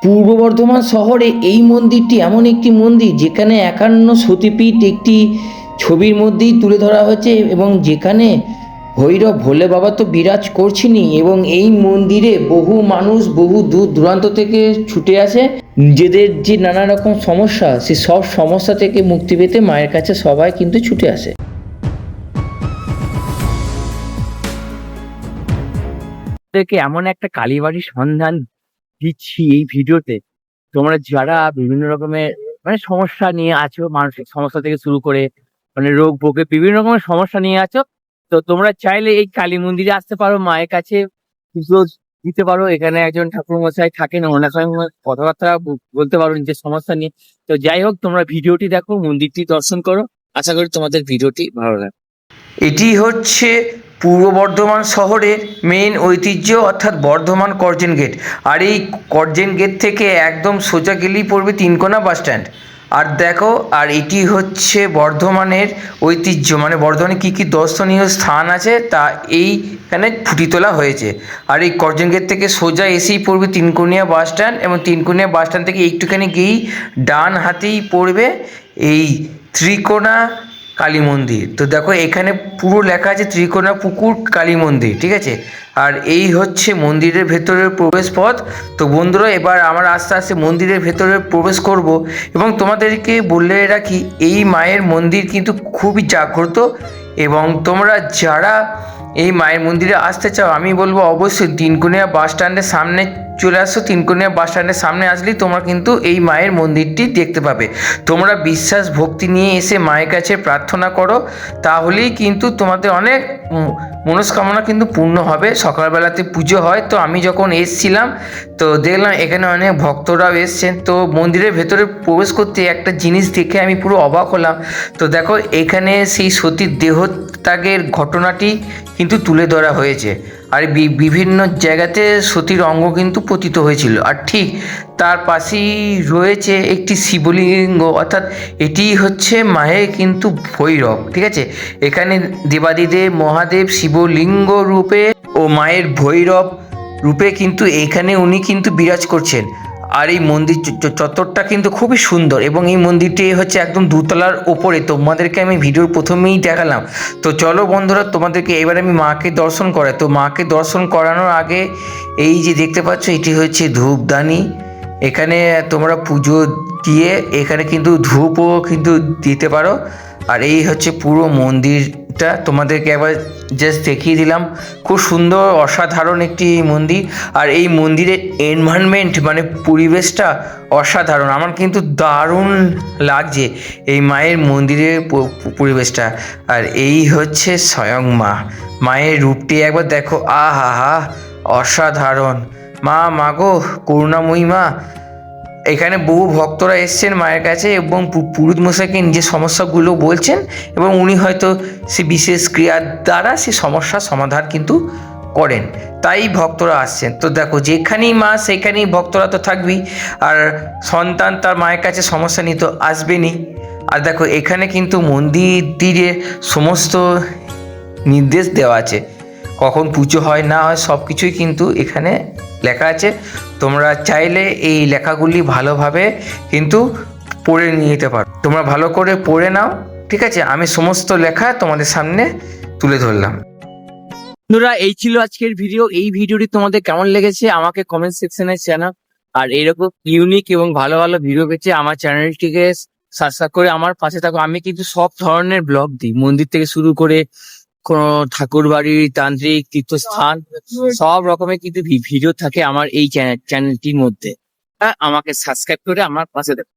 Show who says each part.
Speaker 1: পূর্ব বর্ধমান শহরে এই মন্দিরটি এমন একটি মন্দির যেখানে ৫১ সতীপীঠ একটি ছবির মধ্যেই তুলে ধরা হয়েছে এবং যেখানে ভৈরব ভোলে বাবা তো বিরাজ করছেনই এবং এই মন্দিরে বহু মানুষ বহু দূর দূরান্ত থেকে ছুটে আসে নিজেদের যে নানা রকম সমস্যা সে সব সমস্যা থেকে মুক্তি পেতে মায়ের কাছে সবাই কিন্তু ছুটে আসে।
Speaker 2: থেকে এমন একটা কালীবাড়ির সন্ধান দিচ্ছি এই ভিডিওতে। তোমরা যারা বিভিন্ন রকমের সমস্যা নিয়ে আছো, মানসিক সমস্যা থেকে শুরু করে রোগ ভোগে বিভিন্ন রকমের সমস্যা নিয়ে আছো, তো তোমরা চাইলে এই কালী মন্দিরে আসতে পারো, মায়ের কাছে পুজো দিতে পারো। এখানে একজন ঠাকুর মশাই থাকেন, ওনার সঙ্গে কথাবার্তা বলতে পারো নিজের সমস্যা নিয়ে। তো যাই হোক, তোমরা ভিডিওটি দেখো, মন্দিরটি দর্শন করো। আশা করি তোমাদের ভিডিওটি ভালো লাগবে।
Speaker 1: এটি হচ্ছে পূর্ব বর্ধমান শহরের মেন ঐতিহ্য অর্থাৎ বর্ধমান কর্জেন গেট। আর এই কর্জেন গেট থেকে একদম সোজা গেলেই পড়বে তিনকোনা বাস স্ট্যান্ড। আর দেখো, আর এটি হচ্ছে বর্ধমানের ঐতিহ্য, মানে বর্ধমানে কী কী দর্শনীয় স্থান আছে তা এইখানে ফুটিয়ে তোলা হয়েছে। আর এই কর্জেন গেট থেকে সোজা এসেই পড়বে তিনকোনিয়া বাস স্ট্যান্ড, এবং তিনকোনিয়া বাস স্ট্যান্ড থেকে একটুখানি গিয়েই ডান হাতেই পড়বে এই ত্রিকোণা কালী মন্দির। তো দেখো, এখানে পুরো লেখা আছে ত্রিকোণা পুকুর কালী মন্দির, ঠিক আছে। আর এই হচ্ছে মন্দিরের ভেতরের প্রবেশ পথ। তো বন্ধুরা, এবার আমরা আস্তে আস্তে মন্দিরের ভেতরে প্রবেশ করব। এবং তোমাদেরকে বলে রাখি, এই মায়ের মন্দির কিন্তু খুবই জাগ্রত, এবং তোমরা যারা এই মায়ের মন্দিরে আসতে চাও, আমি বলবো অবশ্যই তিনকোনিয়া বাস স্ট্যান্ডের সামনে চলে আসো। তিনকোনিয়া বাস স্ট্যান্ডের সামনে আসলেই তোমরা কিন্তু এই মায়ের মন্দিরটি দেখতে পাবে। তোমরা বিশ্বাস ভক্তি নিয়ে এসে মায়ের কাছে প্রার্থনা করো, তাহলেই কিন্তু তোমাদের অনেক মনস্কামনা কিন্তু পূর্ণ হবে। সকালবেলাতে পুজো হয়, তো আমি যখন এসছিলাম তো দেখলাম এখানে অনেক ভক্তরাও এসছেন। তো মন্দিরের ভেতরে প্রবেশ করতে একটা জিনিস দেখে আমি পুরো অবাক হলাম। তো দেখো, এখানে সেই সতীর দেহত্যাগের ঘটনাটি কিন্তু তুলে ধরা হয়েছে। আর বিভিন্ন জায়গাতে সতীর অঙ্গ কিন্তু পতিত হয়েছিল। আর ঠিক তার পাশেই রয়েছে একটি শিবলিঙ্গ, অর্থাৎ এটি হচ্ছে মায়ের কিন্তু ভৈরব, ঠিক আছে। এখানে দেবাদিদেব মহাদেব শিবলিঙ্গ রূপে ও মায়ের ভৈরব রূপে কিন্তু এখানে উনি কিন্তু বিরাজ করছেন। আর এই মন্দির চত্বরটা কিন্তু খুবই সুন্দর, এবং এই মন্দিরটি হচ্ছে একদম দোতলার ওপরে। তোমাদেরকে আমি ভিডিওর প্রথমেই দেখালাম। তো চলো বন্ধুরা, তোমাদেরকে এবার আমি মাকে দর্শন করাই। তো মাকে দর্শন করানোর আগে এই যে দেখতে পাচ্ছ, এটি হচ্ছে ধূপদানি। এখানে তোমরা পুজো দিয়ে এখানে কিন্তু ধূপও কিন্তু দিতে পারো। আর এই হচ্ছে পুরো মন্দিরটা, তোমাদেরকে একবার জাস্ট দেখিয়ে দিলাম। খুব সুন্দর অসাধারণ একটি মন্দির। আর এই মন্দিরের এনভায়রনমেন্ট মানে পরিবেশটা অসাধারণ, আমার কিন্তু দারুণ লাগছে এই মায়ের মন্দিরের পরিবেশটা। আর এই হচ্ছে স্বয়ং মা, মায়ের রূপটি একবার দেখো, আহা হা, অসাধারণ। মা, মাগো করুণাময়ী মা। এখানে বহু ভক্তরা এসছেন মায়ের কাছে, এবং পুরোহিত মশাইকে নিজের সমস্যাগুলো বলছেন, এবং উনি হয়তো সে বিশেষ ক্রিয়ার দ্বারা সে সমস্যার সমাধান কিন্তু করেন, তাই ভক্তরা আসছেন। তো দেখো, যেখানেই মা সেখানেই ভক্তরা তো থাকবেই, আর সন্তান তার মায়ের কাছে সমস্যা নিয়ে তো আসবেনই। আর দেখো, এখানে কিন্তু মন্দিরের সমস্ত নির্দেশ দেওয়া আছে, কখন পুজো হয় না হয় সব কিছুই কিন্তু এখানে লেখা আছে। তোমরা চাইলে এই লেখাগুলি ভালোভাবে কিন্তু পড়ে নিতে পারো। তোমরা ভালো করে পড়ে নাও, ঠিক আছে। আমি সমস্ত লেখা তোমাদের সামনে তুলে ধরলাম।
Speaker 2: বন্ধুরা, এই ছিল আজকের ভিডিও। এই ভিডিওটি তোমাদের কেমন লেগেছে আমাকে কমেন্ট সেকশনে জানাও। আর এরকম ইউনিক এবং ভালো ভালো ভিডিও পেতে আমার চ্যানেলটিকে সাবস্ক্রাইব করে আমার পাশে থাকো। আমি কিন্তু সব ধরনের ব্লগ দিই, মন্দির থেকে শুরু করে কোনো ঠাকুর বাড়ি, তান্ত্রিক, তীর্থস্থান, সব রকমের কিন্তু ভিডিও থাকে আমার এই চ্যানেলটির মধ্যে। আমাকে সাবস্ক্রাইব করে আমার পাশে থাকো।